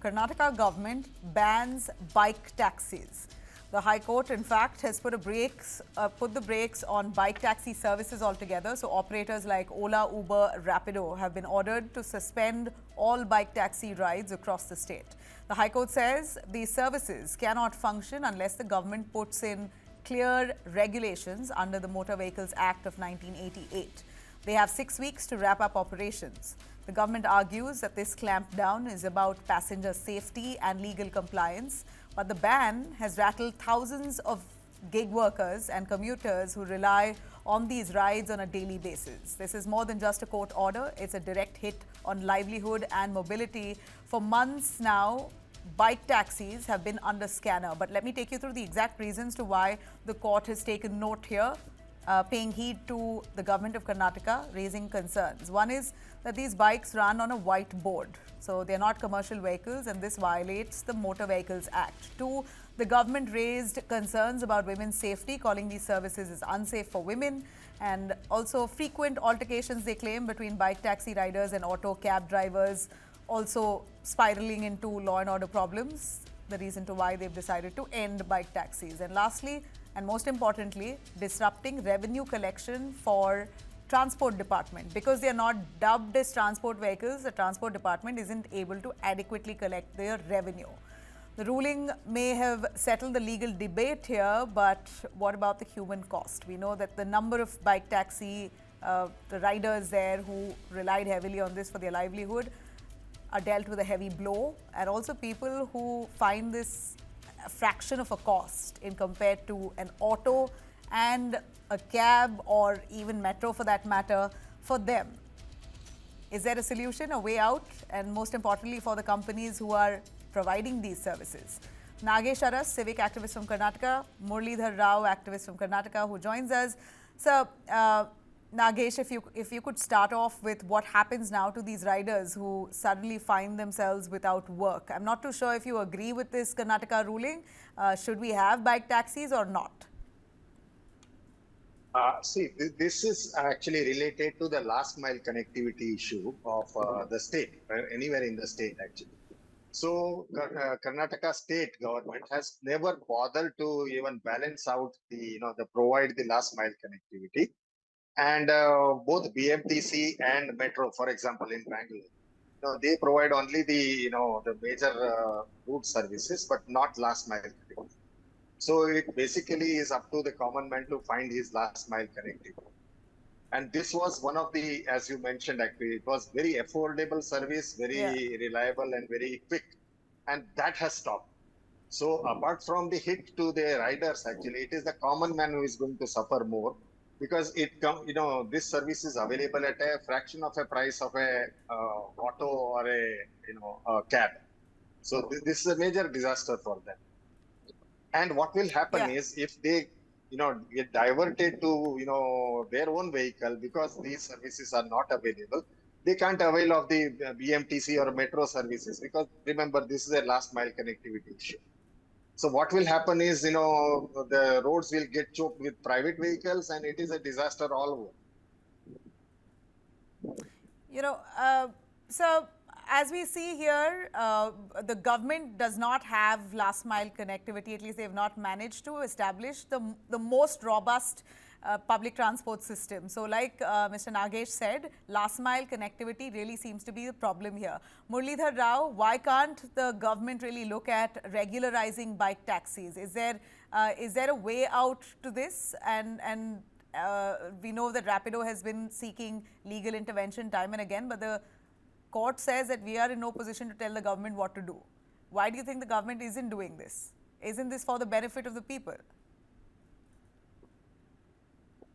Karnataka government bans bike taxis. The High Court, in fact, has put the brakes on bike taxi services altogether. So operators like Ola, Uber, Rapido have been ordered to suspend all bike taxi rides across the state. The High Court says these services cannot function unless the government puts in clear regulations under the Motor Vehicles Act of 1988. They have 6 weeks to wrap up operations. The government argues that this clampdown is about passenger safety and legal compliance, but the ban has rattled thousands of gig workers and commuters who rely on these rides on a daily basis. This is more than just a court order, it's a direct hit on livelihood and mobility. For months now, bike taxis have been under scanner. But let me take you through the exact reasons to why the court has taken note here, paying heed to the government of Karnataka, raising concerns. One is that these bikes run on a white board. So they're not commercial vehicles, and this violates the Motor Vehicles Act. Two, the government raised concerns about women's safety, calling these services as unsafe for women, and also frequent altercations, they claim, between bike taxi riders and auto cab drivers, also spiraling into law and order problems, the reason to why they've decided to end bike taxis. And lastly, and most importantly, disrupting revenue collection for transport department. Because they are not dubbed as transport vehicles, the transport department isn't able to adequately collect their revenue. The ruling may have settled the legal debate here, but what about the human cost? We know that the number of bike taxi the riders there who relied heavily on this for their livelihood are dealt with a heavy blow, and also people who find this a fraction of a cost in compared to an auto and a cab or even metro for that matter for them. Is there a solution, a way out, and most importantly for the companies who are providing these services? Nagesh Aras, civic activist from Karnataka, Muralidhar Rao, activist from Karnataka, who joins us. So, Nagesh, if you could start off with what happens now to these riders who suddenly find themselves without work. I'm not too sure if you agree with this Karnataka ruling. Should we have bike taxis or not? This is actually related to the last mile connectivity issue of the state, anywhere in the state actually. So Karnataka state government has never bothered to even balance out the provide the last mile connectivity. And both BMTC and Metro, for example, in Bangalore, they provide only the major route services, but not last mile connectivity. So it basically is up to the common man to find his last mile connectivity. And this was one of the, as you mentioned, actually, it was very affordable service, very reliable and very quick. And that has stopped. So apart from the hit to the riders, actually, it is the common man who is going to suffer more, because this service is available at a fraction of a price of a auto or a cab. So this is a major disaster for them. And what will happen is, if they get diverted to their own vehicle, because these services are not available, they can't avail of the BMTC or metro services, because remember, this is a last mile connectivity issue. So what will happen is, the roads will get choked with private vehicles, and it is a disaster all over. So as we see here, the government does not have last mile connectivity. At least they have not managed to establish the most robust public transport system. So like Mr. Nagesh said, last mile connectivity really seems to be the problem here. Muralidhar Rao, why can't the government really look at regularizing bike taxis? Is there a way out to this? And we know that Rapido has been seeking legal intervention time and again, but the court says that we are in no position to tell the government what to do. Why do you think the government isn't doing this? Isn't this for the benefit of the people?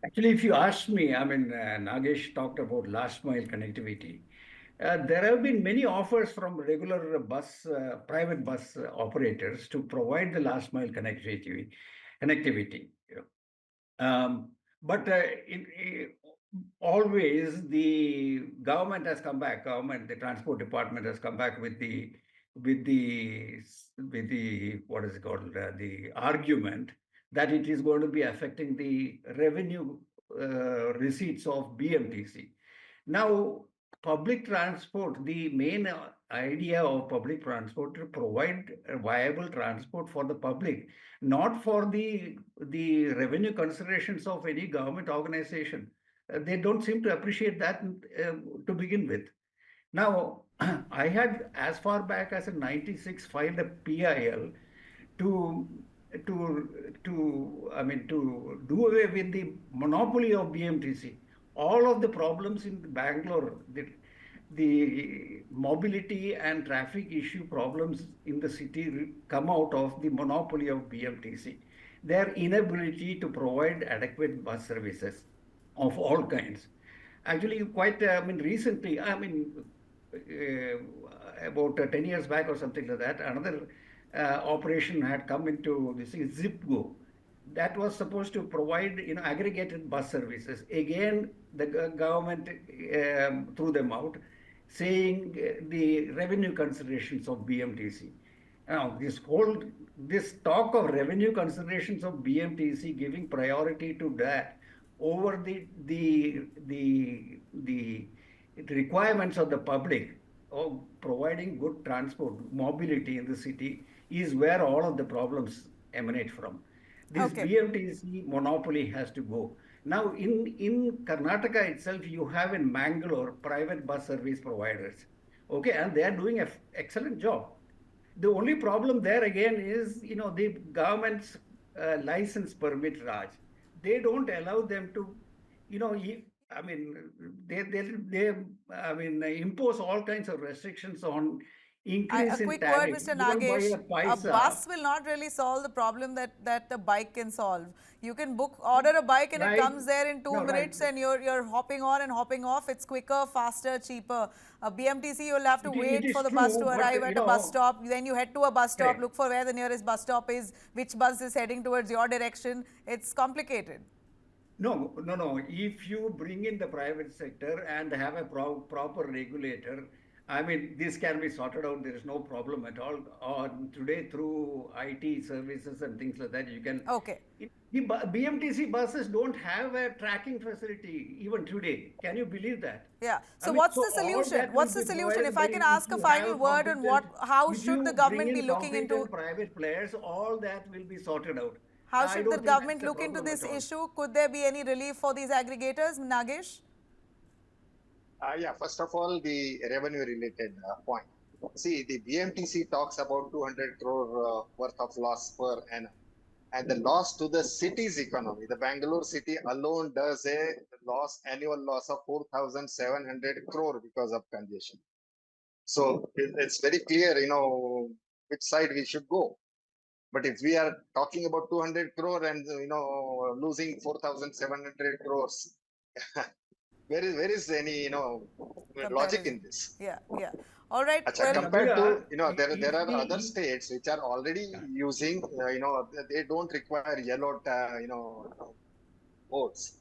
Actually, if you ask me, Nagesh talked about last mile connectivity. There have been many offers from regular private bus operators to provide the last mile connectivity. But always the government has come back. The transport department has come back with the what is it called? The argument that it is going to be affecting the revenue receipts of BMTC. Now, public transport, the main idea of public transport to provide a viable transport for the public, not for the revenue considerations of any government organization. They don't seem to appreciate that to begin with. Now, I had as far back as in '96 filed a PIL to to do away with the monopoly of BMTC. All of the problems in Bangalore, the mobility and traffic issue problems in the city come out of the monopoly of BMTC. Their inability to provide adequate bus services of all kinds. Actually, quite, recently, about 10 years back or something like that, another operation had come into this is ZipGo. That was supposed to provide, aggregated bus services. Again, the government threw them out, saying the revenue considerations of BMTC. Now, this talk of revenue considerations of BMTC giving priority to that over the requirements of the public of providing good transport, mobility in the city is where all of the problems emanate from. This Okay. BMTC monopoly has to go. Now, in Karnataka itself, you have in Mangalore private bus service providers. Okay, and they are doing an excellent job. The only problem there again is, the government's license permit, Raj. They don't allow them to, you know, I mean, impose all kinds of restrictions on A increase in quick word, tariff, Mr. even by Nagesh. a A paisa. bus will not really solve the problem that the bike can solve. You can order a bike and it Right? comes there in two No, right. minutes and you're hopping on and hopping off. It's quicker, faster, cheaper. A BMTC, you'll have to It wait for is the bus to true, but arrive at a bus stop. Then you head to a bus stop, correct. look for where the nearest bus stop is, which bus is heading towards your direction. It's complicated. No, no, no. If you bring in the private sector and have a proper regulator, this can be sorted out. There is no problem at all. Today, through IT services and things like that, you can. Okay. BMTC buses don't have a tracking facility even today. Can you believe that? Yeah. So what's So the all solution? that will What's the be solution? provided If by I can ask if a you have final a word on how if should the you bring government be in looking into competent private players, all that will be sorted out. how I should the don't think government that's a look into problem this at all. issue? Could there be any relief for these aggregators, Nagesh? Yeah, first of all, the revenue related point. See, the BMTC talks about 200 crore worth of loss per annum. And the loss to the city's economy, the Bangalore city alone does a annual loss of 4,700 crore because of congestion. So it's very clear, which side we should go. But if we are talking about 200 crore and, losing 4,700 crores, where is any, logic Comparison. in this? Yeah, yeah. All right. Acha, Well, compared to, there If are other the states which are already using, they don't require yellow, boards.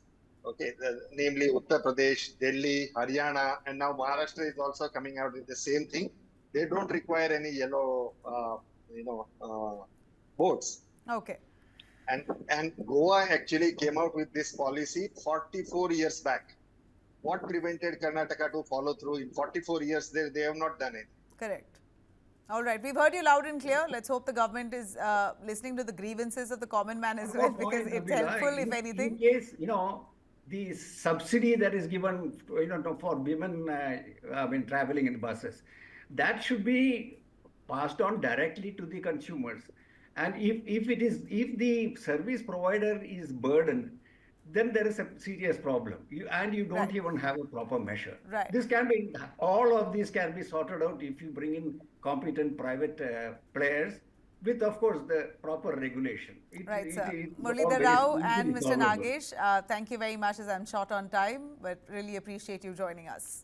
Okay, namely Uttar Pradesh, Delhi, Haryana, and now Maharashtra is also coming out with the same thing. They don't require any yellow, boards. okay. And Goa actually came out with this policy 44 years back. What prevented Karnataka to follow through in 44 years? They have not done it. Correct. All right. We've heard you loud and clear. Let's hope the government is listening to the grievances of the common man as one well, more because point, it's Nabila, helpful, if in anything. case, the subsidy that is given, for women, traveling in buses, that should be passed on directly to the consumers. And if the service provider is burdened, then there is a serious problem. You don't Right. even have a proper measure. Right. All of these can be sorted out if you bring in competent private players with, of course, the proper regulation. Right, sir. It's all Muralidhar very Rao and easily Mr. solvable. Nagesh, thank you very much as I'm short on time, but really appreciate you joining us.